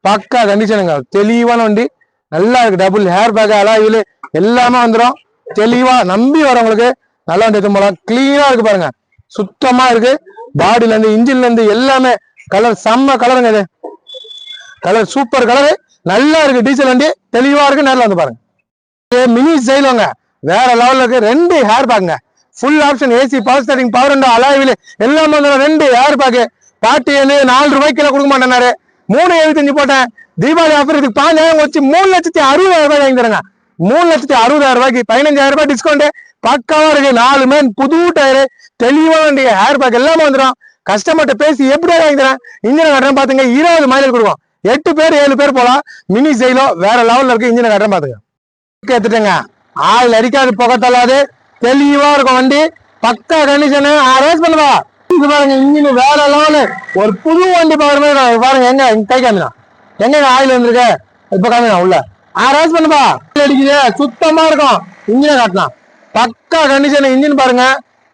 [SPEAKER 1] பக்கா கண்டிஷனுங்க. தெளிவான வண்டி நல்லா இருக்கு. டபுள் ஹேர் பேக் அலாயில் எல்லாமே வந்துடும். தெளிவா நம்பி வரவங்களுக்கு நல்ல வண்டி எடுத்து போலாம். கிளீனா இருக்கு பாருங்க. சுத்தமா இருக்கு. பாடியில இருந்து இன்ஜின்ல இருந்து எல்லாமே கலர் செம்ம கலருங்க. இது கலர் சூப்பர் கலரு. நல்லா இருக்கு. டீசல் வண்டி தெளிவா இருக்கு. நேரில் வந்து பாருங்க. மினி செய்யலவங்க வேற லெவல்ல இருக்கு. 2 ஹேர் பேக்குங்க. Full option AC power starting power window அலாயில் எல்லாமே வந்துடும். 2 ஹேர் பேக்கு. பாட்டி 4 ரூபாய்க்கு கொடுக்க மாட்டேனாரு. 375 போட்டேன். தீபாவளி ஆஃபர் இதுக்கு 5,000 வச்சு 3,60,000 ரூபாய் வாங்கி தரேங்க. 3,60,000 ரூபாய்க்கு 15,000 ரூபாய் டிஸ்கவுண்ட். பக்காவா இருக்கு. 4 மேன் புது டயரு தெளிவா வண்டி. ஹேர் பேக் எல்லாமே வந்துடும். கஸ்டமர்கிட்ட பேசி எப்படியா வாங்கி தரேன். இன்ஜினை கட்டுறேன் பாத்துங்க. 20 மைலேஜ் கொடுக்கும். 8 பேர் 7 பேர் போலாம். மினி ஜெயிலோ வேற லெவல்ல இருக்கு. இன்ஜினை கட்டுறேன் பாத்துங்க. எடுத்துட்டேங்க. ஆயில் அடிக்காது, புகை தள்ளாது, தெளிவா இருக்கும் வண்டி. பக்கா கண்டிஷனு. ரேஸ் பண்ணுவா. இது பாருங்க இன்ஜின் வேற லெவலு. ஒரு புது வண்டி பாருங்க. பாருங்க எங்க கை காமினா எங்க ஆயில் வந்துருக்க. இப்ப காமினா உள்ள ரேஸ் பண்ணுப்பா. அடிக்குது சுத்தமா இருக்கும். இன்ஜினை காட்டலாம். பக்கா கண்டிஷன். இன்ஜின் பாருங்க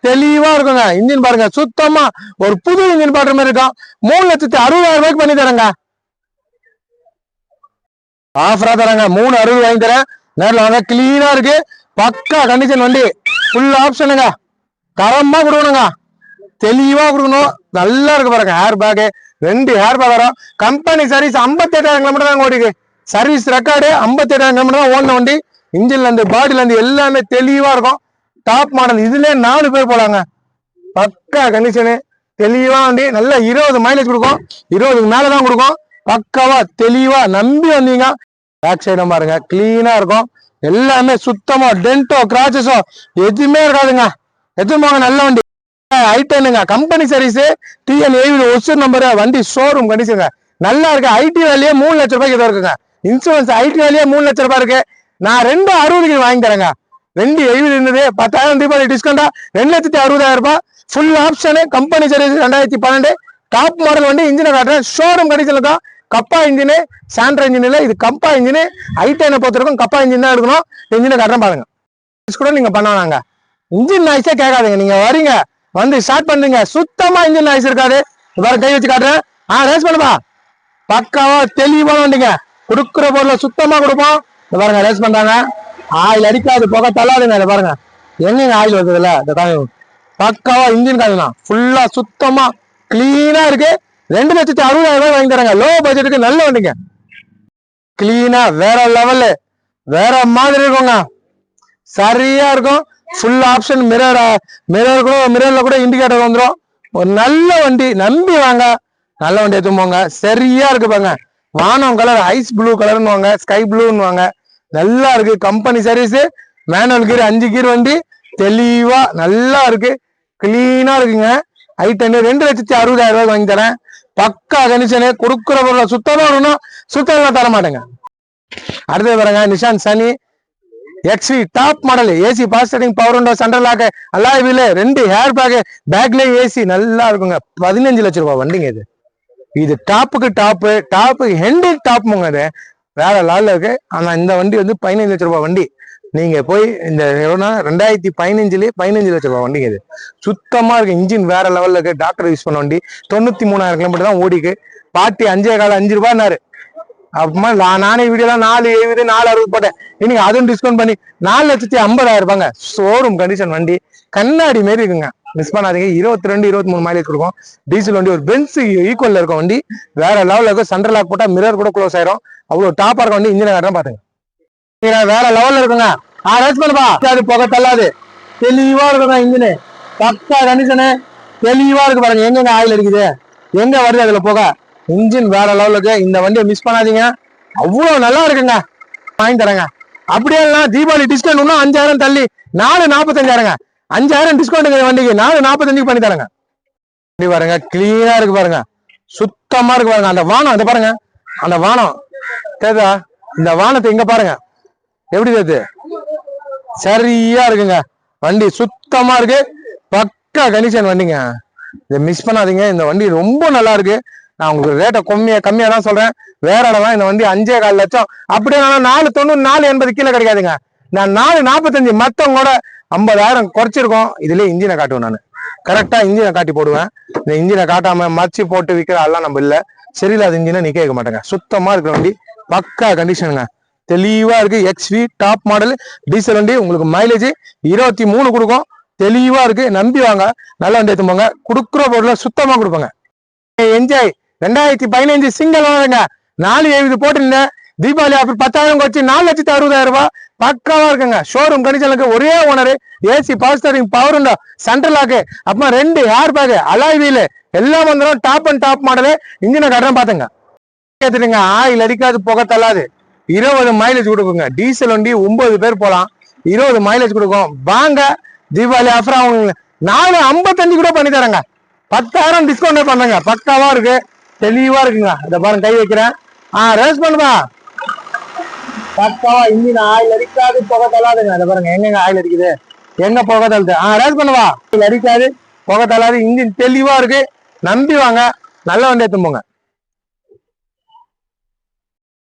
[SPEAKER 1] தெளிவா இருக்குங்க. இன்ஜின் பாருங்க சுத்தமா ஒரு புது இன்ஜின் பாடுற மாதிரி இருக்கும். 3,60,000 ரூபாய்க்கு பண்ணி தரேங்க. ஆஃபரா தரேங்க. 360 வாங்கி தரேன். நேரில் வாங்க. கிளீனா இருக்கு. பக்கா கண்டிஷன் வண்டி. ஃபுல் ஆப்ஷனுங்க. தரமா கொடுக்கணுங்க. தெளிவா கொடுக்கணும். நல்லா இருக்கு பாருங்க. ஹேர் பேக் 2 ஹேர் பேக் வரும். கம்பெனி சர்வீஸ் 58,000 கிலோமீட்டர் தான் ஓடிக்கு. சர்வீஸ் ரெக்கார்டு 58,000 கிலோமீட்டர் தான் ஓடின வண்டி. இன்ஜின்ல இருந்து பாடியில இருந்து எல்லாமே தெளிவா இருக்கும். Top model. இதுல 4 பேர் போலாங்க. பக்கா கண்டிஷனு. தெளிவா வண்டி. நல்லா 20 மைலேஜ் கொடுக்கும். 20க்கு மேலதான் கொடுக்கும். பக்காவா தெளிவா நம்பி வந்தீங்க. பேக் சைடும் பாருங்க கிளீனா இருக்கும். எல்லாமே சுத்தமா டென்டோ கிராச்சஸோ எதுவுமே இருக்காதுங்க. எதுவுமே நல்ல வண்டி. ஐட்டனுங்க. Company service TN Hosur number. வண்டி ஷோரூம் கண்டிஷனுங்க. நல்லா இருக்கு. ஐடி வேலையே 3 லட்சம் ரூபாய்க்கு ஏதோ இருக்குங்க. இன்சூரன்ஸ் ஐடி வேலையே 3 லட்சம் ரூபாய் இருக்கு. நான் 260க்கு வாங்கி தரேங்க. 270 இருந்தது. 10,000 தீபாவளி டிஸ்கவுண்டா 2,60,000 ரூபாய். Full option. Company service 2012 top model வண்டி. இன்ஜினை காட்டுறேன். ஷோரூம் கண்டிஷன்ல தான். கப்பா இன்ஜின், சாண்ட்ரா இன்ஜின் இல்ல. இது கப்பா இன்ஜின். ஐட்டனை பொறுத்திருக்கும் கப்பா இன்ஜின் தான் எடுக்கணும். இன்ஜினை காட்டுறேன் பாருங்க. கூட நீங்க பண்ணாங்க. இன்ஜின் நாய்ஸே கேட்காதுங்க. நீங்க வரீங்க வந்து ஸ்டார்ட் பண்றீங்க. சுத்தமா இன்ஜின் நாய்ஸ் இருக்காது. வேற கை வச்சு காட்டுறேன். ரேஸ் பண்ணுப்பா. பக்காவா தெளிவா வண்டிங்க. கொடுக்குற பொருளை சுத்தமா கொடுப்போம். பாருங்க ரேஸ் பண்றாங்க. ஆயில் அடிக்காது, புகை தள்ளாதுங்க. பாருங்க எங்க ஆயில் வருது இல்ல. பக்காவா இன்ஜின் காட்டுலாம். ஃபுல்லா சுத்தமா கிளீனா இருக்கு. 2,60,000 ரூபாய் வாங்கி தராங்க. லோ பட்ஜெட்டுக்கு நல்ல வண்டிங்க. கிளீனா வேற லெவலு வேற மாதிரி இருக்குங்க. சரியா இருக்கும். ஃபுல் ஆப்ஷன் மிரர்ல கூட இண்டிகேட்டர் வந்துடும். ஒரு நல்ல வண்டி. நம்பி வாங்க. நல்ல வண்டி எடுத்து போங்க. சரியா இருக்கு பாருங்க. வானம் கலர் ஐஸ் ப்ளூ கலர்னு வாங்க. ஸ்கை ப்ளூன்னு வாங்க. நல்லா இருக்கு. Company service. மேனுவல் கீர் 5 கீர் வண்டி. தெளிவா நல்லா இருக்கு. கிளீனா இருக்குங்க. ஐட்டன் 2,60,000 ரூபாய் வாங்கி தரேன். பக்கா கண்டிஷனு. கொடுக்குற பொருளை சுத்தமா வரணும். சுத்தமா தர மாட்டேங்க. அடுத்தது பாருங்க Nissan Sunny XV top model. AC power starting power window central lock alloy wheel 2 airbag. பேக்ல ஏசி நல்லா இருக்குங்க. 15 லட்சம் ரூபாய் வண்டிங்க. இது டாப்புக்கு டாப்பு. டாப்புக்கு ஹெண்ட் டாப்புங்க. இது வேற லால இருக்கு. ஆனா இந்த வண்டி வந்து 15 லட்ச ரூபாய் வண்டி. நீங்க போய் இந்த 2015 15 லட்ச ரூபாய் வண்டிங்க இது. சுத்தமா இருக்கு, இன்ஜின் வேற லெவல்ல இருக்கு. டாக்டர் யூஸ் பண்ண வண்டி. 93,000 கிலோமீட்டர் தான் ஓடிக்கு. பாட்டி 5 ரூபாய்னாரு. அப்புறமா நானே வீடியோலாம் 470 460 போட்டேன். இன்னைக்கு அதுவும் டிஸ்கவுண்ட் பண்ணி 4,50,000 ரூபாங்க. ஷோரூம் கண்டிஷன் வண்டி, கண்ணாடி மாரி இருக்குங்க. மிஸ் பண்ணாதீங்க. 22 23 மைலேஜ் கொடுக்கும். டீசல் வண்டி, ஒரு பென்ஸ் ஈக்குவல்ல இருக்கும் வண்டி. வேற லெவல்ல இருக்கும். சென்ட்ரல் லாக் போட்டா மிரர் கூட க்ளோஸ் ஆயிரும். அவ்வளவு டாப்பா இருக்க வண்டி. இன்ஜின் காட்டுறேன் பாத்துங்க. வேற லெவல்ல இருக்குங்க. ரேஸ் பண்ணுப்பா. அது புகை தள்ளாது, தெளிவா இருக்குங்க. இன்ஜின் பக்கா கண்டிஷனு, தெளிவா இருக்கு பாருங்க. எங்க ஆயில் அடிக்குது, எங்க வருது அதுல புகை. இன்ஜின் வேற லெவல்ல இருக்கு. இந்த வண்டியை மிஸ் பண்ணாதீங்க. அவ்வளவு நல்லா இருக்குங்க. வாங்கி தரேங்க. அப்படியே தீபாவளி டிஸ்கவுண்ட் இன்னும் 5,000 தள்ளி 4,45,000. 5,000 டிஸ்கவுண்ட் வண்டிக்கு 4,45 பண்ணி தரேங்க. பாருங்க, கிளீனா இருக்கு பாருங்க. சுத்தமா இருக்கு பாருங்க. அந்த வானம் அந்த பாருங்க, அந்த வானம் தேதா. இந்த வானத்தை இங்க பாருங்க எப்படி தேது, சரியா இருக்குங்க. வண்டி சுத்தமா இருக்கு, பக்கா கண்டிஷன் வண்டிங்க. இதை மிஸ் பண்ணாதீங்க. இந்த வண்டி ரொம்ப நல்லா இருக்கு. நான் உங்களுக்கு ரேட்டை கம்மியா தான் சொல்றேன். வேற இடம்லாம் இந்த வண்டி 5,4 லட்சம். அப்படியே 4,90 4,80 கீழே கிடைக்காதுங்க. நான் 4,45 மத்தவங்க கூட 50,000 குறைச்சிருக்கோம். இதுலயே இன்ஜினை காட்டுவேன். நான் கரெக்டா இன்ஜினை காட்டி போடுவேன். இந்த இன்ஜினை காட்டாம மறைச்சு போட்டு விற்கிற அதெல்லாம் நம்ம இல்ல. சரியில்லாத இன்ஜினை நிக்க வைக்க மாட்டேங்க. சுத்தமா இருக்கிற வண்டி, பக்கா கண்டிஷனுங்க. தெளிவா இருக்கு. XV டாப் மாடல் டீசல் வண்டி. உங்களுக்கு மைலேஜ் 23 கொடுக்கும். தெளிவா இருக்கு. நம்பி வாங்க. நல்ல வண்டி எடுத்து போங்க. கொடுக்குற பொருளை சுத்தமா கொடுப்பாங்க. என்ஜாய். 2015 சிங்கிள் ஓனருங்க. 470 போட்டிருந்தேன். தீபாவளி ஆஃபர் 10,000 குறைச்சி 4,60,000 ரூபாய். பக்காவா இருக்குங்க. ஷோரூம் கண்டிஷனுக்கு ஒரே owner. AC power steering, power window, central lock, அப்புறமா 2 ஏர் பேக், அலாய் வீல் எல்லாம் வந்துடும். Top and top model. இன்ஜினை காட்டுறேன் பாத்துங்க. கேட்டுட்டுங்க. ஆயில் அடிக்காது, புகை தள்ளாது, 20 மைலேஜ் கொடுக்குங்க. டீசல் வண்டி 9 பேர் போலாம். 20 மைலேஜ் கொடுக்கும். வாங்க, தீபாவளி ஆஃபர் அவங்க 4,55 கூட பண்ணி தரேங்க. 10,000 டிஸ்கவுண்ட் பண்றேங்க. பக்காவா இருக்கு, தெளிவா இருக்குங்க. இத பாருங்க, கை வைக்கிறேன். ரேஸ் பண்ணுவா. பக்காவா இன்ஜின் ஆயில் அடிக்காது, புகை தள்ளாதுங்க. அதை பாருங்க, எங்க ஆயில் அடிக்குது, எங்க புகை தள்ளுது. ரேஸ் பண்ணுவா. ஆயில் அடிக்காது, புகை தள்ளாது, இன்ஜின் தெளிவா இருக்கு. நம்பி வாங்க. நல்ல வண்டி எடுத்து போங்க.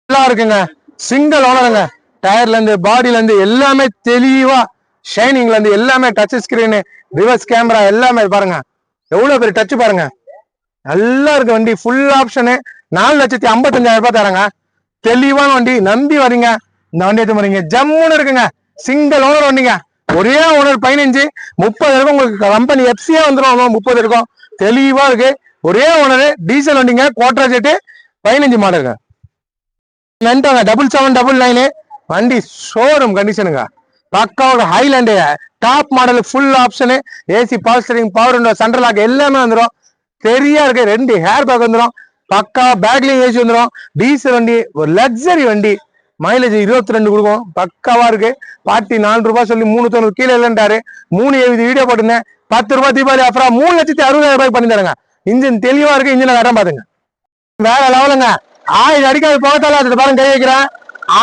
[SPEAKER 1] நல்லா இருக்குங்க. சிங்கிள் ஓனருங்க. டயர்ல இருந்து பாடியில இருந்து எல்லாமே தெளிவா, ஷைனிங்ல இருந்து எல்லாமே, டச் ஸ்கிரீனு, ரிவர்ஸ் கேமரா எல்லாமே பாருங்க. எவ்வளவு பெரிய டச் பாருங்க. நல்லா இருக்கு வண்டி. Full option. 4,55,000 ரூபாய் தராங்க. தெளிவான வண்டி. நம்பி வரீங்க, இந்த வண்டி எடுத்து வரீங்க. ஜம்முன்னு இருக்குங்க. சிங்கிள் ஓனர் வண்டிங்க. ஒரே ஓனர் 15 30 இருக்கும். உங்களுக்கு கம்பெனி எஃப்சியா வந்துடும். 30 இருக்கும். தெளிவா இருக்கு. ஒரே ஓனரு. டீசல் வண்டிங்க. குவாட்ரா ஜெட்டு 15 மாடலுங்க. 7799 வண்டி. ஷோரூம் கண்டிஷனுங்க. பக்காவோட Highline top model, full option, AC power steering, power window, central lock எல்லாமே வந்துடும். சரியா இருக்கு. 2 ஹேர் பேக் வந்துடும். பக்கா பேக்லிங் ஏசி வந்துடும். டீசல் வண்டி, ஒரு லக்ஸரி வண்டி. மைலேஜ் 22 கொடுக்கும். பக்காவா இருக்கு. பார்ட்டி 4 ரூபாய் சொல்லி 390 கீழே இல்லைன்றாரு. 370 வீடியோ போட்டிருந்தேன். 10 ரூபாய் தீபாவளி ஆஃபரா 3,60,000 ரூபாய்க்கு பண்ணி தரேங்க. இன்ஜின் தெளிவா இருக்கு. இன்ஜினை கரெக்டாக பாத்துங்க. வேற லெவலுங்க. ஆயில் அடிக்காது, புகத்தால அது பாருங்க, கை வைக்கிறேன்.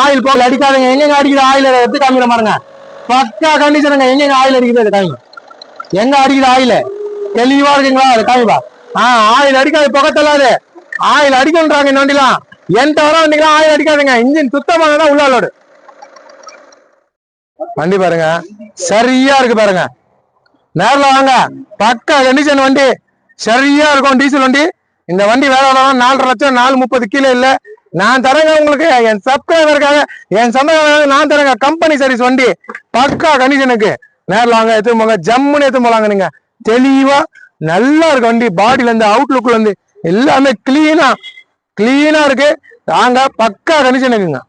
[SPEAKER 1] ஆயில் போக அடிக்காதுங்க. எங்க அடிக்குது ஆயில் எடுத்து காமிக்கிற பாருங்க. பக்கா கண்டிஷனுங்க. எங்க ஆயில் அடிக்குது அது காமிங்க. எங்க அடிக்குது ஆயில், தெளிவா இருக்குங்களா? அது காமிப்பா. ஆயில் அடிக்காது, புகத்தல்லாது. ஆயில் அடிக்கன்றாங்க இந்த வண்டிலாம். எந்த வர வண்டிக்கலாம் ஆயில் அடிக்காதுங்க. இன்ஜின் சுத்தமானதான் உள்ளாலோடு. வண்டி பாருங்க, சரியா இருக்கு பாருங்க. நேரில் வாங்க. பக்கா கண்டிஷன் வண்டி, சரியா இருக்கும். டீசல் வண்டி. இந்த வண்டி வேலை 4,50,000 4,30 கீழே இல்ல. நான் தரேங்க உங்களுக்கு. என் சப்ஸ்கிரைபருக்காக, என் சொந்தக்காரங்க நான் தரேங்க. கம்பெனி சர்வீஸ் வண்டி, பக்கா கண்டிஷனுக்கு. நேரில் வாங்க, எடுத்து போங்க. ஜம்முன்னு எடுத்து போலாங்க. நீங்க தெளிவா நல்லா இருக்கு வண்டி. பாடியில இருந்து அவுட்லுக்ல இருந்து எல்லாமே கிளீனா இருக்கு. வாங்க, பக்கா கண்டிஷனுக்குங்க.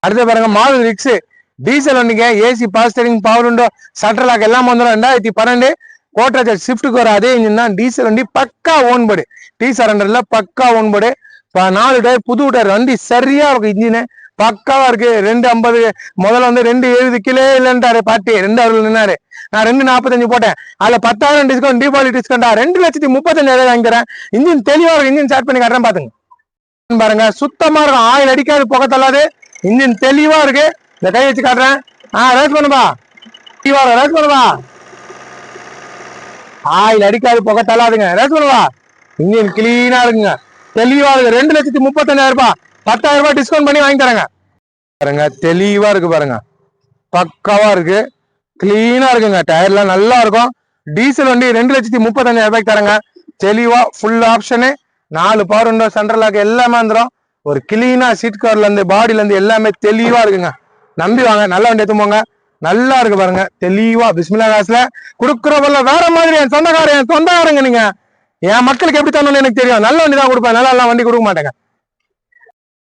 [SPEAKER 1] அடுத்து பாருங்க, மாருதி ரிக்ஸ் டீசல் வண்டிங்க. AC power steering, power window, central lock எல்லாம் வந்துடும். 2012 கோட்ராஜர் ஷிஃப்ட்டுக்கு வர அதே இன்ஜின் தான். டீசல் வண்டி, பக்கா ஓன்போர்டு. T-Surrenderல பக்கா ஓன்போர்டு. 4 டயர், புது டயர். வண்டி சரியா இருக்கு. இன்ஜின் பக்காவா இருக்கு. 250 முதல்ல 270 கிலோ இல்லைன்றாரு பாட்டி. 2 நின்னாரு. நான் 245 போட்டேன். அதுல 10,000 டிஸ்கவுண்ட், தீபாவளி டிஸ்கவுண்டா 2,35,000 வாங்கிக்கிறேன். இன்ஜின் தெளிவா இருக்கு. இன்ஜின் ஸ்டார்ட் பண்ணி காட்டுறேன் பாத்துங்க. பாருங்க, சுத்தமா இருக்கும். ஆயில் அடிக்காது, புகை தள்ளாது. இன்ஜின் தெளிவா இருக்கு. இந்த கை வச்சு காட்டுறேன். ரேஸ் பண்ணுவா. ரேஸ் பண்ணுவா. ஆயில் அடிக்காது, புகை தள்ளாதுங்க. ரேஸ் பண்ணுவா. இன்ஜின் கிளீனா இருக்குங்க. தெளிவா இருக்கு. 2,35,000 ரூபாய். 10,000 ரூபாய் டிஸ்கவுண்ட் பண்ணி வாங்கி தரேங்க. பாருங்க தெளிவா இருக்கு பாருங்க, பக்காவா இருக்கு, கிளீனா இருக்குங்க. டயர்லாம் நல்லா இருக்கும். டீசல் வண்டி 2,35,000 ரூபாய்க்கு தரங்க. தெளிவா full option, 4 power window, central lock எல்லாமே வந்துடும். ஒரு கிளீனா சீட் கவர்ல இருந்து பாடியில இருந்து எல்லாமே தெளிவா இருக்குங்க. நம்பி வாங்க, நல்ல வண்டி எடுத்து போங்க. நல்லா இருக்கு பாருங்க, தெளிவா பிஸ்மில்லா காசுல குடுக்குறவல்ல வேற மாதிரி. என் சொந்தக்காரங்க நீங்க. என் மக்களுக்கு எப்படி தரணும்னு எனக்கு தெரியும். நல்ல வண்டி தான் கொடுப்பேன், நல்லா எல்லாம் வண்டி கொடுக்க மாட்டேங்க.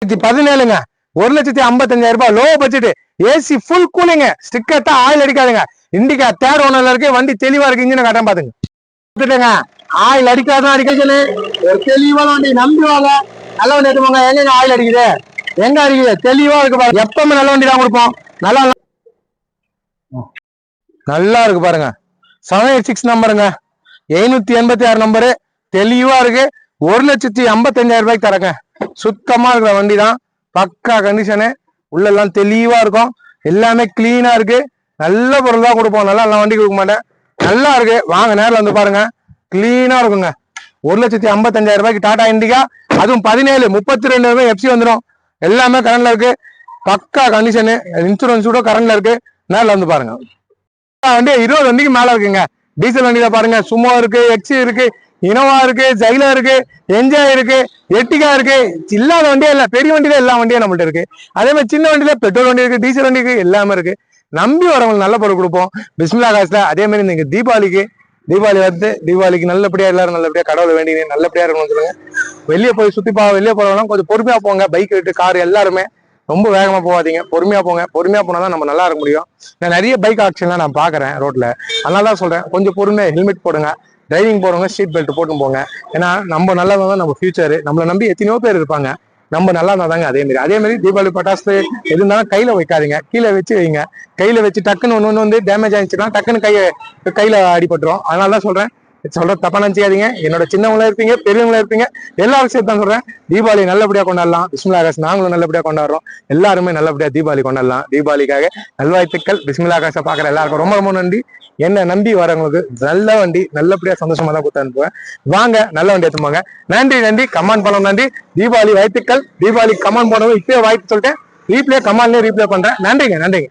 [SPEAKER 1] 17ங்க, 1,55,000 ரூபாய் low budget, AC full cooling, sticker தான், ஆயில் அடிக்காதுங்க. இண்டிகா தேர்ட் ஓனர்ல இருக்கு, வண்டி தெளிவா இருக்கு, இன்ஜினை காட்டாம பாத்துங்க. ஆயில் அடிக்காதான் அடிக்கல, ஒரு தெளிவான வண்டி, நம்பி வாங்க, நல்ல வண்டி எடுத்துவாங்க. எங்க ஆயில் அடிக்குது, எங்க அடிக்குது, தெளிவா இருக்கு பாருங்க. எப்பவுமே நல்ல வண்டி தான் கொடுப்போம். நல்லா இருக்கு பாருங்க, 786 நம்பருங்க, 786 நம்பரு, தெளிவா இருக்கு. 1,55,000 ரூபாய்க்கு தரங்க. சுத்தமா இருக்கிற வண்டி தான், பக்கா கண்டிஷனு, உள்ள எல்லாம் தெளிவா இருக்கும், எல்லாமே கிளீனா இருக்கு. நல்ல பொருள் தான் கொடுப்போம், நல்லா எல்லாம் வண்டி கொடுக்க மாட்டேன். நல்லா இருக்கு, வாங்க நேரில் வந்து பாருங்க, கிளீனா இருக்குங்க. 1,55,000 ரூபாய்க்கு டாடா இண்டிகா, அதுவும் 17 32 எஃப்சி வந்துடும். எல்லாமே கரண்ட்ல இருக்கு, பக்கா கண்டிஷனு, இன்சூரன்ஸ் கூட கரண்ட்ல இருக்கு. நேரில் வந்து பாருங்க. வண்டி 20 வண்டிக்கு மேல இருக்குங்க. டீசல் வண்டியில பாருங்க, சுமோ இருக்கு, எக்ஸி இருக்கு, இனோவா இருக்கு, ஜைலா இருக்கு, என்ஜாய் இருக்கு, எர்டிகா இருக்கு. இல்லாத வண்டியே இல்ல, பெரிய வண்டியில எல்லா வண்டியும் நம்மள்ட்ட இருக்கு. அதே மாதிரி சின்ன வண்டியில பெட்ரோல் வண்டி இருக்கு, டீசல் வண்டி இருக்கு, எல்லாமே இருக்கு. நம்பி வரவங்களுக்கு நல்ல பொருள் கொடுப்போம் பிஸ்மில்லா காசுல. அதே மாதிரி நீங்க தீபாவளி வந்து தீபாவளிக்கு நல்லபடியா எல்லாரும் நல்லபடியா கடவுளை வேண்டிங்க நல்லபடியா இருக்கணும்னு சொல்லுங்க. வெளியே போய் வெளியே போறவங்க கொஞ்சம் பொறுமையா போங்க. பைக் விட்டு கார் எல்லாருமே ரொம்ப வேகமா போகாதீங்க, பொறுமையா போங்க. பொறுமையா போனாதான் நம்ம நல்லா இருக்க முடியும். நான் நிறைய பைக் ஆக்சிடென்ட்லாம் நான் பாக்குறேன் ரோட்ல, அதனால தான் சொல்றேன், கொஞ்சம் பொறுமையா ஹெல்மெட் போடுங்க. டிரைவிங் போறவங்க சீட் பெல்ட் போட்டு போங்க. ஏன்னா நம்ம நல்லா தான் நம்ம ஃபியூச்சர், நம்மளை நம்பி எத்தனையோ பேர் இருப்பாங்க. நம்ம நல்லா இருந்தாதாங்க. அதே மாதிரி தீபாவளி பட்டாசு எது இருந்தாலும் கையில வைக்காதீங்க, கீழே வச்சு வைங்க. கையில வச்சு டக்குன்னு ஒண்ணு வந்து டேமேஜ் ஆயிடுச்சுன்னா டக்குன்னு கையில அடிபட்டுரும். அதனால தான் சொல்றேன், தப்பா நினைச்சிக்காதீங்க. என்னோட சின்னவங்களா இருப்பீங்க, பெரியவங்களா இருப்பீங்க, எல்லாரும் சேர்த்து தான் சொல்றேன். தீபாவளி நல்லபடியா கொண்டாடலாம். பிஸ்மில்லா காசு நாங்களும் நல்லபடியா கொண்டாடுறோம். எல்லாருமே நல்லபடியா தீபாவளி கொண்டாடலாம். தீபாவளிக்காக நல்வாழ்த்துக்கள். பிஸ்மில்லா காசை பாக்குற எல்லாருக்கும் ரொம்ப ரொம்ப நன்றி. என்ன நம்பி வரவங்களுக்கு நல்ல வண்டி நல்லபடியா சந்தோஷமா தான் கொடுத்து அனுப்புவேன். வாங்க, நல்ல வண்டி எடுத்துப்பாங்க. நன்றி. கமெண்ட் பண்ண நன்றி. தீபாவளி வாழ்த்துக்கள். தீபாவளி கமெண்ட் போனவங்க இப்பயே வாழ்த்து சொல்லிட்டேன். ரீப்ளே கமெண்ட்லயே ரீப்ளே பண்றேன். நன்றிங்க.